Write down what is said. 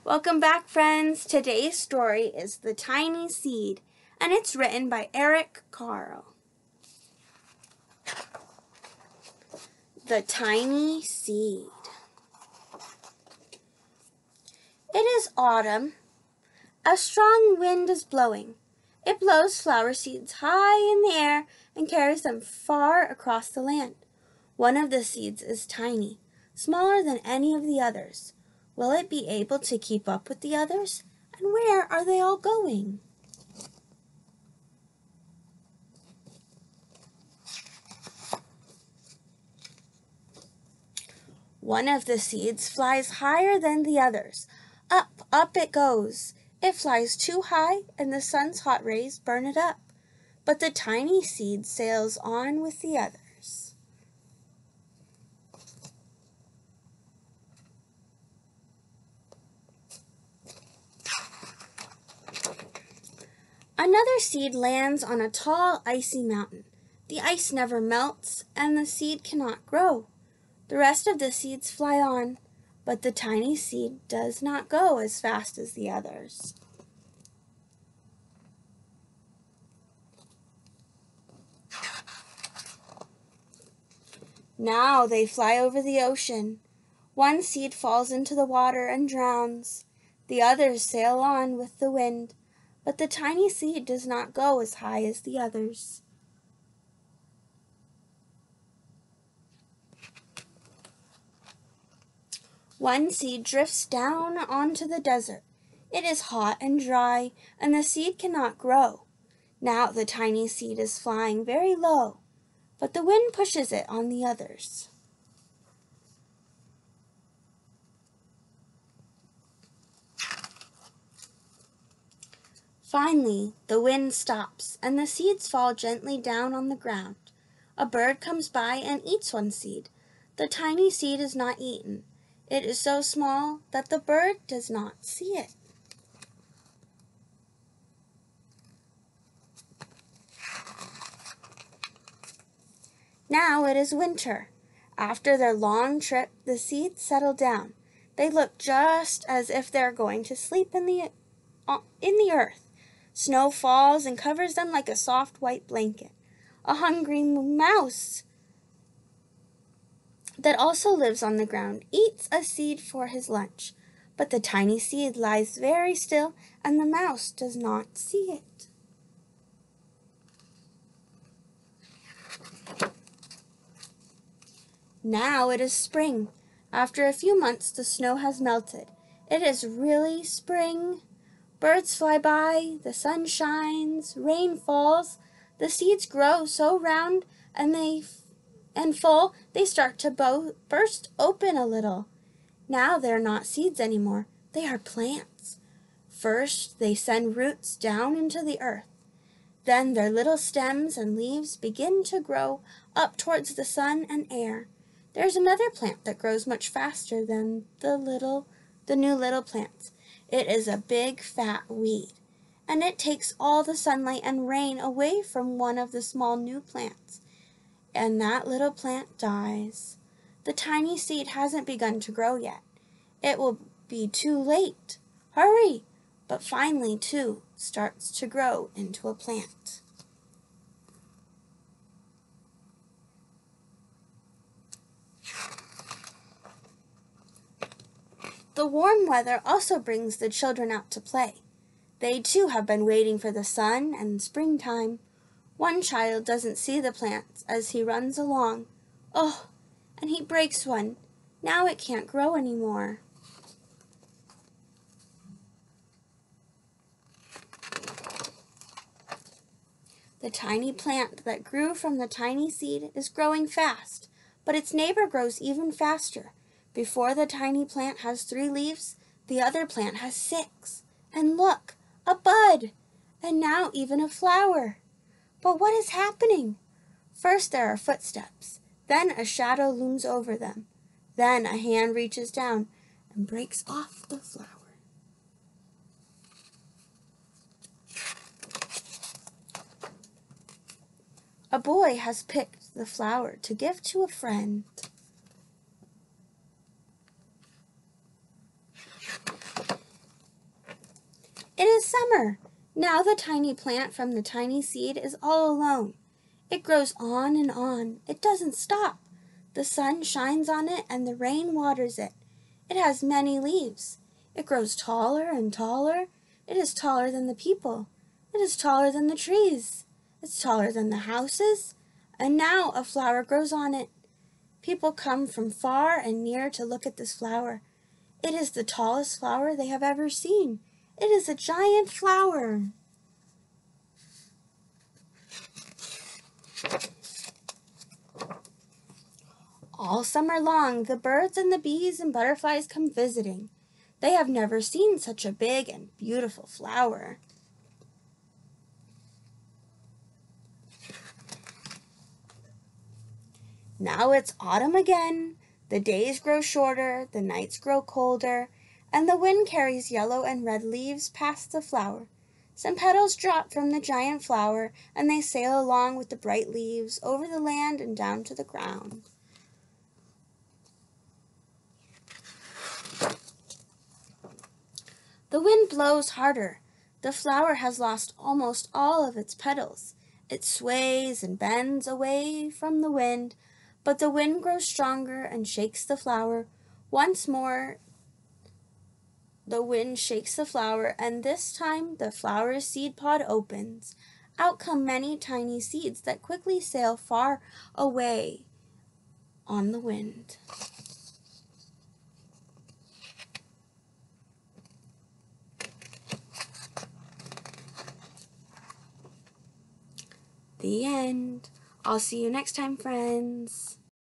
Welcome back, friends. Today's story is The Tiny Seed, and it's written by Eric Carle. The Tiny Seed. It is autumn. A strong wind is blowing. It blows flower seeds high in the air and carries them far across the land. One of the seeds is tiny, smaller than any of the others. Will it be able to keep up with the others? And where are they all going? One of the seeds flies higher than the others. Up, up it goes. It flies too high, and the sun's hot rays burn it up. But the tiny seed sails on with the others. Another seed lands on a tall, icy mountain. The ice never melts, and the seed cannot grow. The rest of the seeds fly on, but the tiny seed does not go as fast as the others. Now they fly over the ocean. One seed falls into the water and drowns. The others sail on with the wind, but the tiny seed does not go as high as the others. One seed drifts down onto the desert. It is hot and dry, and the seed cannot grow. Now the tiny seed is flying very low, but the wind pushes it on the others. Finally, the wind stops, and the seeds fall gently down on the ground. A bird comes by and eats one seed. The tiny seed is not eaten. It is so small that the bird does not see it. Now it is winter. After their long trip, the seeds settle down. They look just as if they're going to sleep in the earth. Snow falls and covers them like a soft white blanket. A hungry mouse that also lives on the ground eats a seed for his lunch, but the tiny seed lies very still and the mouse does not see it. Now it is spring. After a few months, the snow has melted. It is really spring. Birds fly by, the sun shines, rain falls. The seeds grow so round and full, they start to burst open a little. Now they're not seeds anymore. They are plants. First, they send roots down into the earth. Then their little stems and leaves begin to grow up towards the sun and air. There's another plant that grows much faster than the new little plants. It is a big, fat weed, and it takes all the sunlight and rain away from one of the small new plants, and that little plant dies. The tiny seed hasn't begun to grow yet. It will be too late. Hurry! But finally, too, starts to grow into a plant. The warm weather also brings the children out to play. They too have been waiting for the sun and springtime. One child doesn't see the plants as he runs along. Oh, and he breaks one. Now it can't grow anymore. The tiny plant that grew from the tiny seed is growing fast, but its neighbor grows even faster. Before the tiny plant has 3 leaves, the other plant has 6. And look, a bud! And now even a flower. But what is happening? First there are footsteps. Then a shadow looms over them. Then a hand reaches down and breaks off the flower. A boy has picked the flower to give to a friend. It is summer. Now the tiny plant from the tiny seed is all alone. It grows on and on. It doesn't stop. The sun shines on it and the rain waters it. It has many leaves. It grows taller and taller. It is taller than the people. It is taller than the trees. It's taller than the houses. And now a flower grows on it. People come from far and near to look at this flower. It is the tallest flower they have ever seen. It is a giant flower. All summer long, the birds and the bees and butterflies come visiting. They have never seen such a big and beautiful flower. Now it's autumn again. The days grow shorter, the nights grow colder, and the wind carries yellow and red leaves past the flower. Some petals drop from the giant flower, and they sail along with the bright leaves over the land and down to the ground. The wind blows harder. The flower has lost almost all of its petals. It sways and bends away from the wind, but the wind grows stronger and shakes the flower. Once more, the wind shakes the flower, and this time the flower's seed pod opens. Out come many tiny seeds that quickly sail far away on the wind. The end. I'll see you next time, friends.